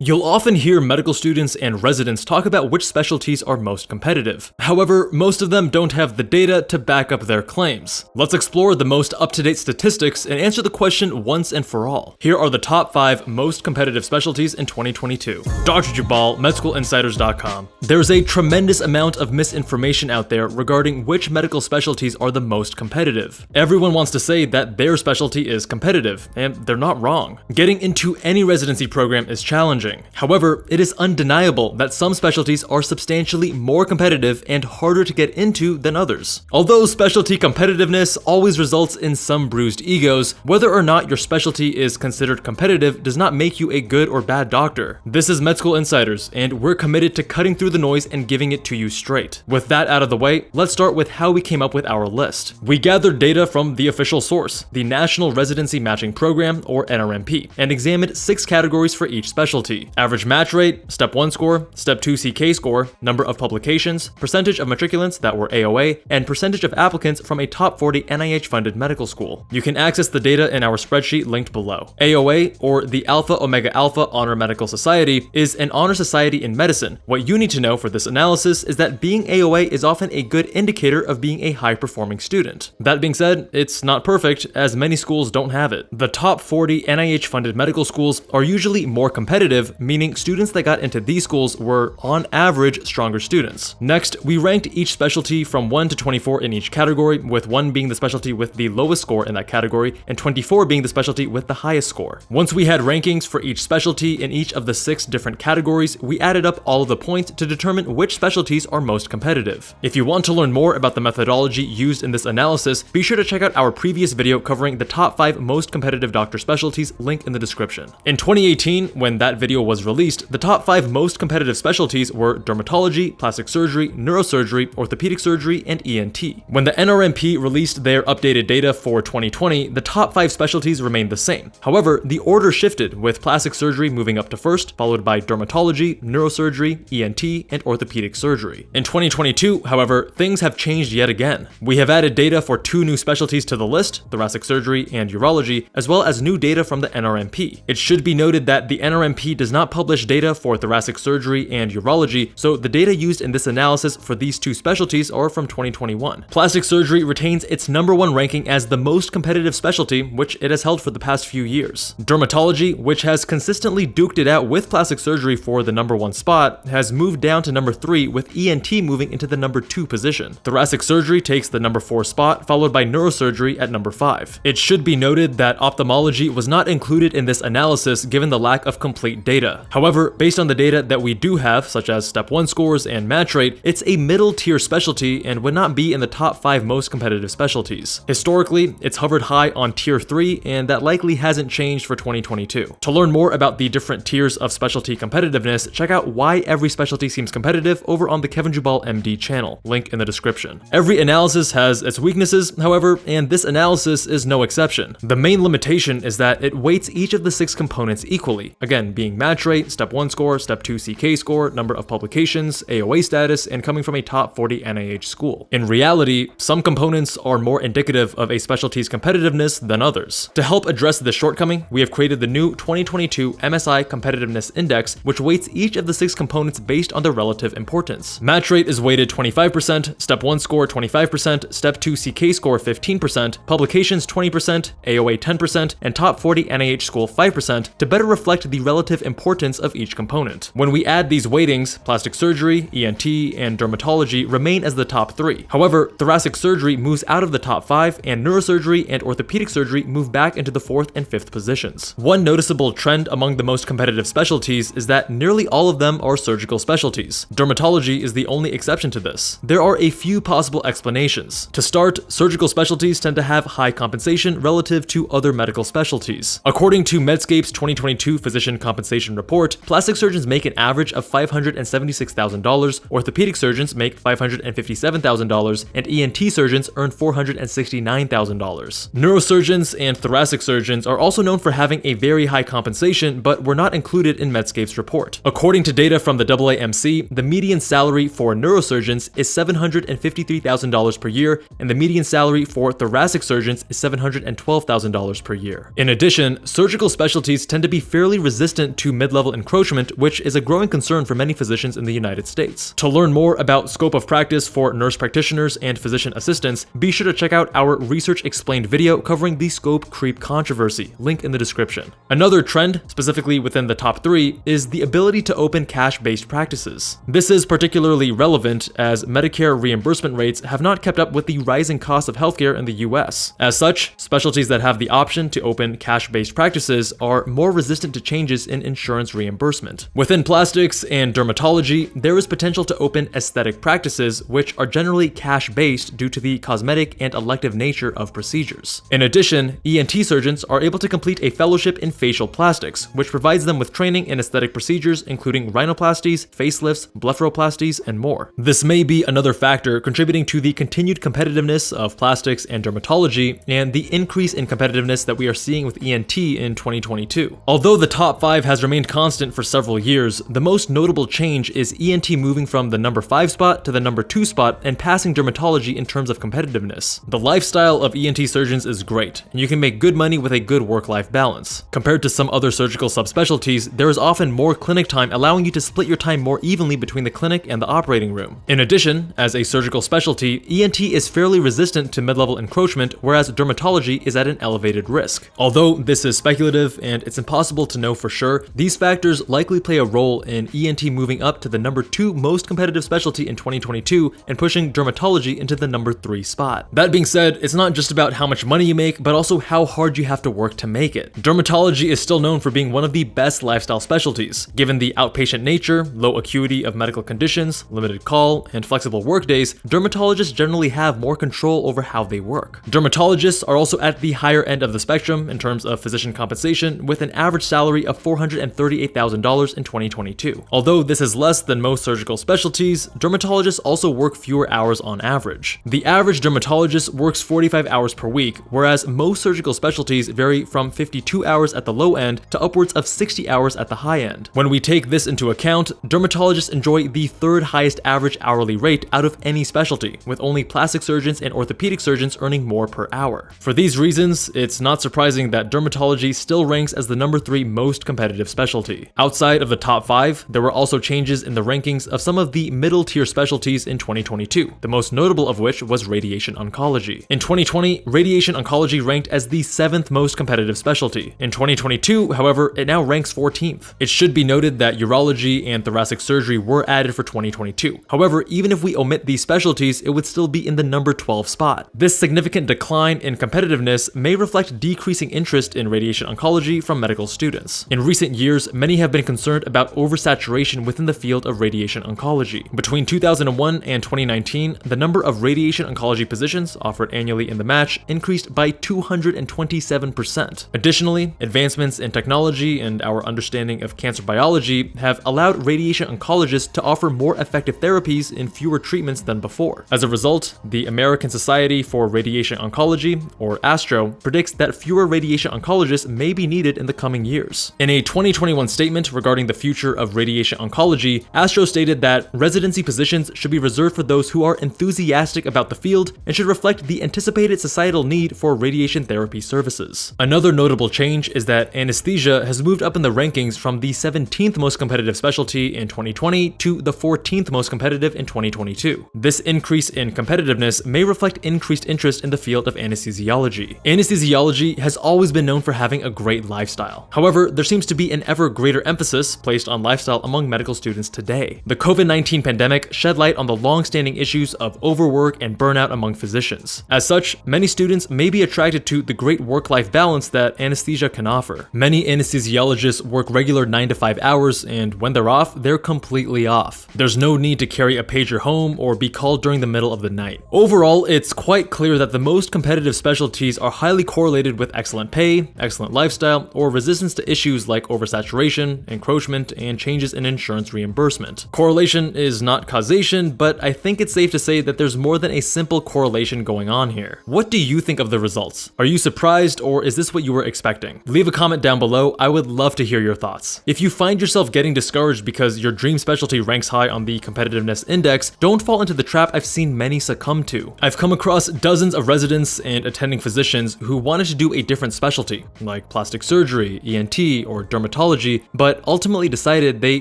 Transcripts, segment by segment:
You'll often hear medical students and residents talk about which specialties are most competitive. However, most of them don't have the data to back up their claims. Let's explore the most up-to-date statistics and answer the question once and for all. Here are the top 5 most competitive specialties in 2022. Dr. Jubal, MedschoolInsiders.com. There's a tremendous amount of misinformation out there regarding which medical specialties are the most competitive. Everyone wants to say that their specialty is competitive, and they're not wrong. Getting into any residency program is challenging. However, it is undeniable that some specialties are substantially more competitive and harder to get into than others. Although specialty competitiveness always results in some bruised egos, whether or not your specialty is considered competitive does not make you a good or bad doctor. This is Med School Insiders, and we're committed to cutting through the noise and giving it to you straight. With that out of the way, let's start with how we came up with our list. We gathered data from the official source, the National Residency Matching Program, or NRMP, and examined 6 categories for each specialty: average match rate, step 1 score, step 2 CK score, number of publications, percentage of matriculants that were AOA, and percentage of applicants from a top 40 NIH-funded medical school. You can access the data in our spreadsheet linked below. AOA, or the Alpha Omega Alpha Honor Medical Society, is an honor society in medicine. What you need to know for this analysis is that being AOA is often a good indicator of being a high-performing student. That being said, it's not perfect, as many schools don't have it. The top 40 NIH-funded medical schools are usually more competitive, meaning students that got into these schools were, on average, stronger students. Next, we ranked each specialty from 1 to 24 in each category, with 1 being the specialty with the lowest score in that category, and 24 being the specialty with the highest score. Once we had rankings for each specialty in each of the 6 different categories, we added up all of the points to determine which specialties are most competitive. If you want to learn more about the methodology used in this analysis, be sure to check out our previous video covering the top 5 most competitive doctor specialties, link in the description. In 2018, when that video was released, the top 5 most competitive specialties were dermatology, plastic surgery, neurosurgery, orthopedic surgery, and ENT. When the NRMP released their updated data for 2020, the top 5 specialties remained the same. However, the order shifted, with plastic surgery moving up to first, followed by dermatology, neurosurgery, ENT, and orthopedic surgery. In 2022, however, things have changed yet again. We have added data for 2 new specialties to the list, thoracic surgery and urology, as well as new data from the NRMP. It should be noted that the NRMP does not publish data for thoracic surgery and urology, so the data used in this analysis for these 2 specialties are from 2021. Plastic surgery retains its #1 ranking as the most competitive specialty, which it has held for the past few years. Dermatology, which has consistently duked it out with plastic surgery for the #1 spot, has moved down to #3, with ENT moving into the #2 position. Thoracic surgery takes the #4 spot, followed by neurosurgery at #5. It should be noted that ophthalmology was not included in this analysis given the lack of complete data. However, based on the data that we do have, such as step 1 scores and match rate, it's a middle tier specialty and would not be in the top 5 most competitive specialties. Historically, it's hovered high on tier 3, and that likely hasn't changed for 2022. To learn more about the different tiers of specialty competitiveness, check out Why Every Specialty Seems Competitive over on the Kevin Jubal MD channel, link in the description. Every analysis has its weaknesses, however, and this analysis is no exception. The main limitation is that it weights each of the 6 components equally, again being match rate, step 1 score, step 2 CK score, number of publications, AOA status, and coming from a top 40 NIH school. In reality, some components are more indicative of a specialty's competitiveness than others. To help address this shortcoming, we have created the new 2022 MSI Competitiveness Index, which weights each of the 6 components based on their relative importance. Match rate is weighted 25%, step 1 score 25%, step 2 CK score 15%, publications 20%, AOA 10%, and top 40 NIH school 5% to better reflect the relative importance of each component. When we add these weightings, plastic surgery, ENT, and dermatology remain as the top 3. However, thoracic surgery moves out of the top 5, and neurosurgery and orthopedic surgery move back into the 4th and 5th positions. One noticeable trend among the most competitive specialties is that nearly all of them are surgical specialties. Dermatology is the only exception to this. There are a few possible explanations. To start, surgical specialties tend to have high compensation relative to other medical specialties. According to Medscape's 2022 Physician Compensation Report, plastic surgeons make an average of $576,000, orthopedic surgeons make $557,000, and ENT surgeons earn $469,000. Neurosurgeons and thoracic surgeons are also known for having a very high compensation, but were not included in Medscape's report. According to data from the AAMC, the median salary for neurosurgeons is $753,000 per year, and the median salary for thoracic surgeons is $712,000 per year. In addition, surgical specialties tend to be fairly resistant to to mid-level encroachment, which is a growing concern for many physicians in the United States. To learn more about scope of practice for nurse practitioners and physician assistants, be sure to check out our Research Explained video covering the scope creep controversy, link in the description. Another trend, specifically within the top 3, is the ability to open cash-based practices. This is particularly relevant as Medicare reimbursement rates have not kept up with the rising cost of healthcare in the US. As such, specialties that have the option to open cash-based practices are more resistant to changes in insurance reimbursement. Within plastics and dermatology, there is potential to open aesthetic practices, which are generally cash-based due to the cosmetic and elective nature of procedures. In addition, ENT surgeons are able to complete a fellowship in facial plastics, which provides them with training in aesthetic procedures including rhinoplasties, facelifts, blepharoplasties, and more. This may be another factor contributing to the continued competitiveness of plastics and dermatology and the increase in competitiveness that we are seeing with ENT in 2022. Although the top 5 has remained constant for several years, the most notable change is ENT moving from the number 5 spot to the number 2 spot and passing dermatology in terms of competitiveness. The lifestyle of ENT surgeons is great, and you can make good money with a good work-life balance. Compared to some other surgical subspecialties, there is often more clinic time, allowing you to split your time more evenly between the clinic and the operating room. In addition, as a surgical specialty, ENT is fairly resistant to mid-level encroachment, whereas dermatology is at an elevated risk. Although this is speculative and it's impossible to know for sure, these factors likely play a role in ENT moving up to the number 2 most competitive specialty in 2022 and pushing dermatology into the number 3 spot. That being said, it's not just about how much money you make, but also how hard you have to work to make it. Dermatology is still known for being one of the best lifestyle specialties. Given the outpatient nature, low acuity of medical conditions, limited call, and flexible workdays, dermatologists generally have more control over how they work. Dermatologists are also at the higher end of the spectrum in terms of physician compensation, with an average salary of $438,000 in 2022. Although this is less than most surgical specialties, dermatologists also work fewer hours on average. The average dermatologist works 45 hours per week, whereas most surgical specialties vary from 52 hours at the low end to upwards of 60 hours at the high end. When we take this into account, dermatologists enjoy the 3rd highest average hourly rate out of any specialty, with only plastic surgeons and orthopedic surgeons earning more per hour. For these reasons, it's not surprising that dermatology still ranks as the number 3 most competitive specialty. Outside of the top 5, there were also changes in the rankings of some of the middle-tier specialties in 2022, the most notable of which was radiation oncology. In 2020, radiation oncology ranked as the 7th most competitive specialty. In 2022, however, it now ranks 14th. It should be noted that urology and thoracic surgery were added for 2022. However, even if we omit these specialties, it would still be in the number 12 spot. This significant decline in competitiveness may reflect decreasing interest in radiation oncology from medical students. In recent years, many have been concerned about oversaturation within the field of radiation oncology. Between 2001 and 2019, the number of radiation oncology positions offered annually in the match increased by 227%. Additionally, advancements in technology and our understanding of cancer biology have allowed radiation oncologists to offer more effective therapies in fewer treatments than before. As a result, the American Society for Radiation Oncology, or ASTRO, predicts that fewer radiation oncologists may be needed in the coming years. In a 2021 statement regarding the future of radiation oncology, ASTRO stated that residency positions should be reserved for those who are enthusiastic about the field and should reflect the anticipated societal need for radiation therapy services. Another notable change is that anesthesia has moved up in the rankings from the 17th most competitive specialty in 2020 to the 14th most competitive in 2022. This increase in competitiveness may reflect increased interest in the field of anesthesiology. Anesthesiology has always been known for having a great lifestyle. However, there seems to be an ever greater emphasis placed on lifestyle among medical students today. The COVID-19 pandemic shed light on the long-standing issues of overwork and burnout among physicians. As such, many students may be attracted to the great work-life balance that anesthesia can offer. Many anesthesiologists work regular 9 to 5 hours, and when they're off, they're completely off. There's no need to carry a pager home or be called during the middle of the night. Overall, it's quite clear that the most competitive specialties are highly correlated with excellent pay, excellent lifestyle, or resistance to issues like oversaturation, encroachment, and changes in insurance reimbursement. Correlation is not causation, but I think it's safe to say that there's more than a simple correlation going on here. What do you think of the results? Are you surprised, or is this what you were expecting? Leave a comment down below. I would love to hear your thoughts. If you find yourself getting discouraged because your dream specialty ranks high on the competitiveness index, don't fall into the trap I've seen many succumb to. I've come across dozens of residents and attending physicians who wanted to do a different specialty, like plastic surgery, ENT, or dermatology, dermatology, but ultimately decided they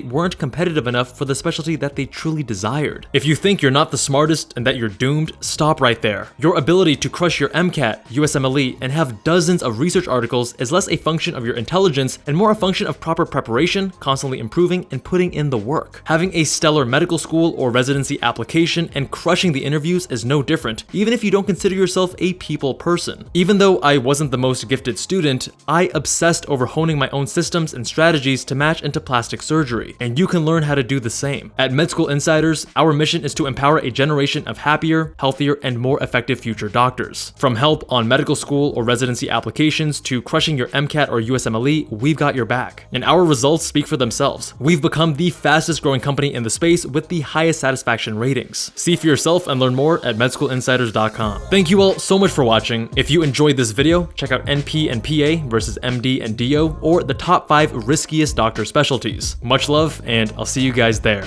weren't competitive enough for the specialty that they truly desired. If you think you're not the smartest and that you're doomed, stop right there. Your ability to crush your MCAT, USMLE, and have dozens of research articles is less a function of your intelligence and more a function of proper preparation, constantly improving, and putting in the work. Having a stellar medical school or residency application and crushing the interviews is no different, even if you don't consider yourself a people person. Even though I wasn't the most gifted student, I obsessed over honing my own systems and strategies to match into plastic surgery, and you can learn how to do the same. At Med School Insiders, our mission is to empower a generation of happier, healthier, and more effective future doctors. From help on medical school or residency applications to crushing your MCAT or USMLE, we've got your back. And our results speak for themselves. We've become the fastest growing company in the space with the highest satisfaction ratings. See for yourself and learn more at medschoolinsiders.com. Thank you all so much for watching. If you enjoyed this video, check out NP and PA versus MD and DO, or the top 5 riskiest doctor specialties. Much love, and I'll see you guys there.